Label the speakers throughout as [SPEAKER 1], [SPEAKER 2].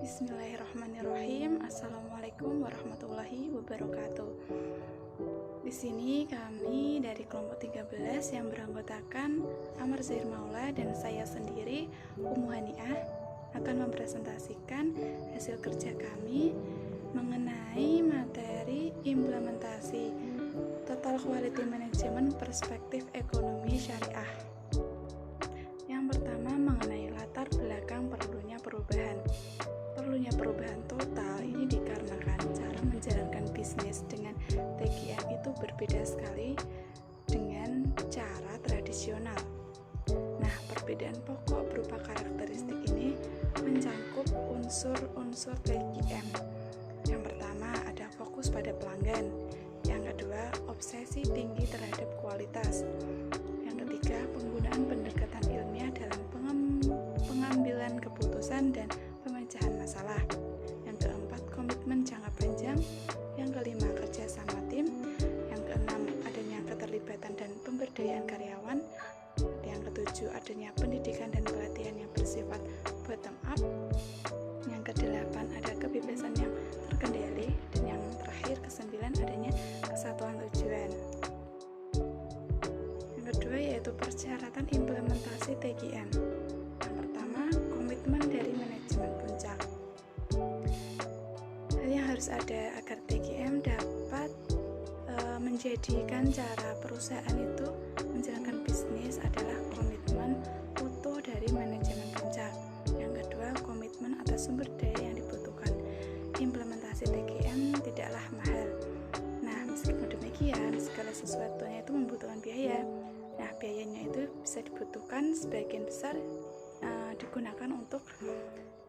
[SPEAKER 1] Bismillahirrahmanirrahim. Assalamualaikum warahmatullahi wabarakatuh. Di sini kami dari kelompok 13 yang beranggotakan Amar Zair Maula dan saya sendiri, Ummu Haniah, akan mempresentasikan hasil kerja kami mengenai materi implementasi Total Quality Management Perspektif Ekonomi Syariah. Yang pertama mengenai latar belakang perlunya perubahan. Perlunya perubahan total ini dikarenakan cara menjalankan bisnis dengan TQM itu berbeda sekali dengan cara tradisional. Nah, perbedaan pokok berupa karakteristik ini mencangkup unsur-unsur TQM. Yang pertama ada fokus pada pelanggan. Yang kedua, obsesi tinggi terhadap kualitas. Yang ketiga, penggunaan pendekatan ilmiah dalam pengambilan keputusan dan pemecahan masalah. Yang keempat, komitmen jangka panjang. Yang kelima, kerja sama tim. Yang keenam, adanya keterlibatan dan pemberdayaan karyawan. Yang ketujuh, adanya pendidikan dan pelatihan yang bersifat bottom up. Yang kedelapan, ada kebebasan yang terkendali. Dan yang terakhir, kesembilan, adanya kesatuan tujuan. Yang kedua yaitu persyaratan implementasi TQM. Yang pertama, komitmen dari manajemen puncak. Hal yang harus ada agar TQM dapat menjadikan cara perusahaan itu menjalankan bisnis adalah komitmen utuh dari manajemen puncak. Yang kedua, komitmen atas sumber daya yang dibutuhkan. Implementasi TQM tidaklah mahal. Nah, meskipun demikian, segala sesuatunya itu membutuhkan biaya. Nah, biayanya itu bisa dibutuhkan sebagian besar digunakan untuk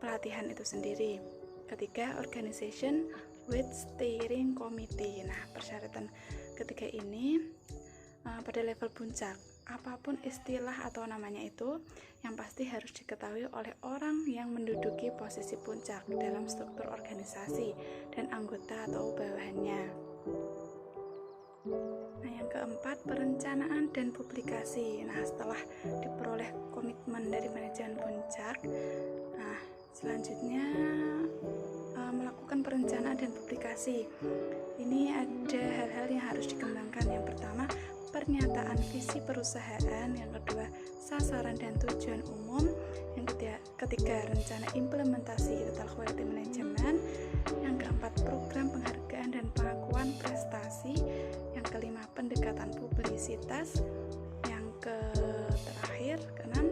[SPEAKER 1] pelatihan itu sendiri. Ketiga, organization with steering committee. Nah, persyaratan ketiga ini pada level puncak, apapun istilah atau namanya itu, yang pasti harus diketahui oleh orang yang menduduki posisi puncak dalam struktur organisasi dan anggota atau bawahannya. Nah, yang keempat, perencanaan dan publikasi. Nah, setelah diperoleh komitmen dari manajemen puncak, nah, selanjutnya melakukan perencanaan dan publikasi. Ini ada hal-hal yang harus dikembangkan. Yang pertama, pernyataan visi perusahaan. Yang kedua, sasaran dan tujuan umum. Yang ketiga, rencana implementasi Total Quality Management. Yang keempat, program penghargaan dan pengakuan prestasi. Yang kelima, pendekatan publisitas. Yang keenam,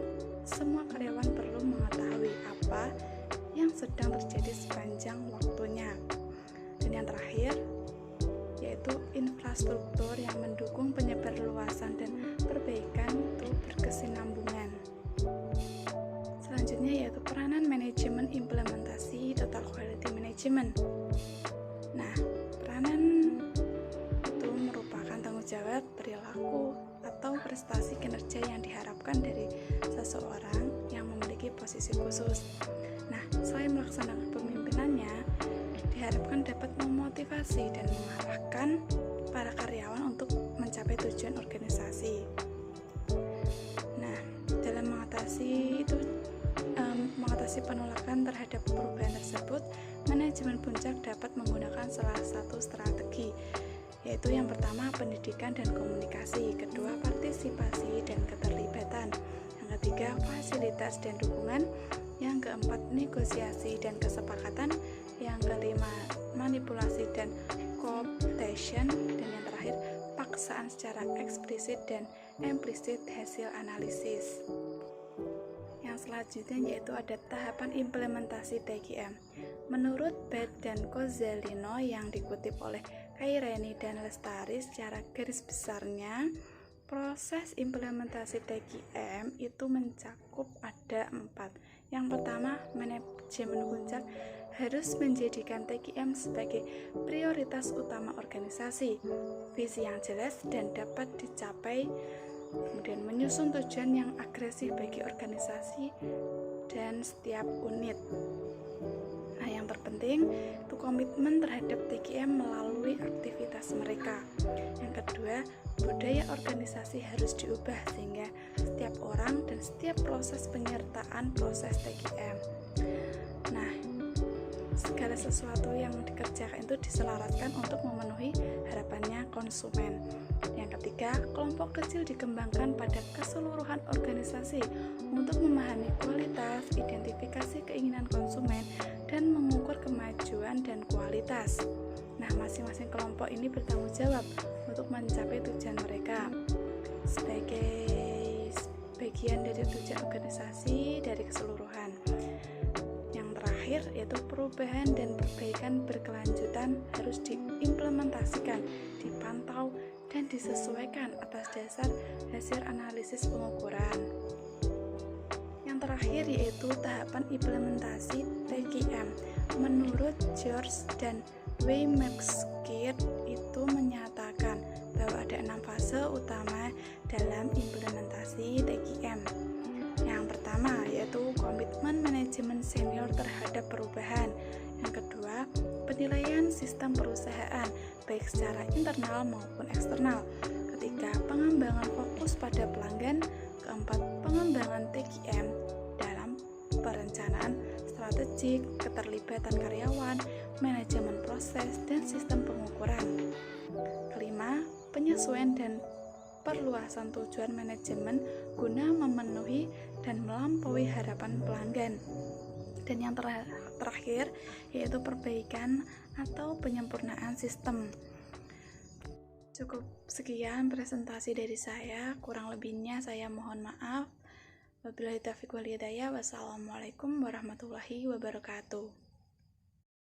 [SPEAKER 1] semua karyawan perlu mengetahui apa yang sedang terjadi sepanjang waktunya. Dan yang terakhir yaitu infrastruktur yang mendukung penyebarluasan dan perbaikan itu berkesinambungan. Selanjutnya yaitu peranan manajemen implementasi Total Quality Management. Nah, peranan itu merupakan tanggung jawab, perilaku, atau prestasi kinerja yang diharapkan dari seseorang yang memiliki posisi khusus. Nah, selain melaksanakan pemimpinannya, diharapkan dapat memotivasi dan mengarahkan para karyawan untuk mencapai tujuan organisasi. Nah, dalam mengatasi penolakan terhadap perubahan tersebut, manajemen puncak dapat menggunakan salah satu strategi, yaitu yang pertama pendidikan dan komunikasi, kedua partisipasi dan keterlibatan, yang ketiga fasilitas dan dukungan, yang keempat negosiasi dan kesepakatan, yang kelima manipulasi dan cooptation, dan yang terakhir paksaan secara eksplisit dan implisit hasil analisis. Yang selanjutnya yaitu ada tahapan implementasi TQM. Menurut Beth dan Cozzolino yang dikutip oleh Khairani dan Lestari, secara garis besarnya proses implementasi TQM itu mencakup ada 4. Yang pertama, manajemen puncak harus menjadikan TQM sebagai prioritas utama organisasi, visi yang jelas dan dapat dicapai, kemudian menyusun tujuan yang agresif bagi organisasi dan setiap unit. Nah, yang terpenting itu komitmen terhadap TQM melalui aktivitas mereka. Yang kedua, budaya organisasi harus diubah sehingga setiap orang dan setiap proses penyertaan proses TQM. Nah, segala sesuatu yang dikerjakan itu diselaraskan untuk memenuhi harapannya konsumen. Yang ketiga, kelompok kecil dikembangkan pada keseluruhan organisasi untuk memahami kualitas, identifikasi keinginan konsumen, dan mengukur kemajuan dan kualitas. Nah, masing-masing kelompok ini bertanggung jawab untuk mencapai tujuan mereka. Sebagai bagian dari tujuan organisasi dari keseluruhan. Yang terakhir yaitu perubahan dan perbaikan berkelanjutan harus diimplementasikan, dipantau, dan disesuaikan atas dasar hasil analisis pengukuran. Yang terakhir yaitu tahapan implementasi TQM. Menurut George dan Waymaker itu menyatakan bahwa ada 6 fase utama dalam implementasi TQM. Yang pertama yaitu komitmen manajemen senior terhadap perubahan. Yang kedua, penilaian sistem perusahaan baik secara internal maupun eksternal. Ketiga, pengembangan fokus pada pelanggan. Keempat, pengembangan TQM dalam perencanaan strategik, keterlibatan karyawan, manajemen proses, dan sistem pengukuran. Kelima, penyesuaian dan perluasan tujuan manajemen guna memenuhi dan melampaui harapan pelanggan. Dan yang terakhir yaitu perbaikan atau penyempurnaan sistem. Cukup sekian presentasi dari saya, kurang lebihnya saya mohon maaf. Wabillahi taufiq wal hidayah. Wassalamualaikum warahmatullahi wabarakatuh.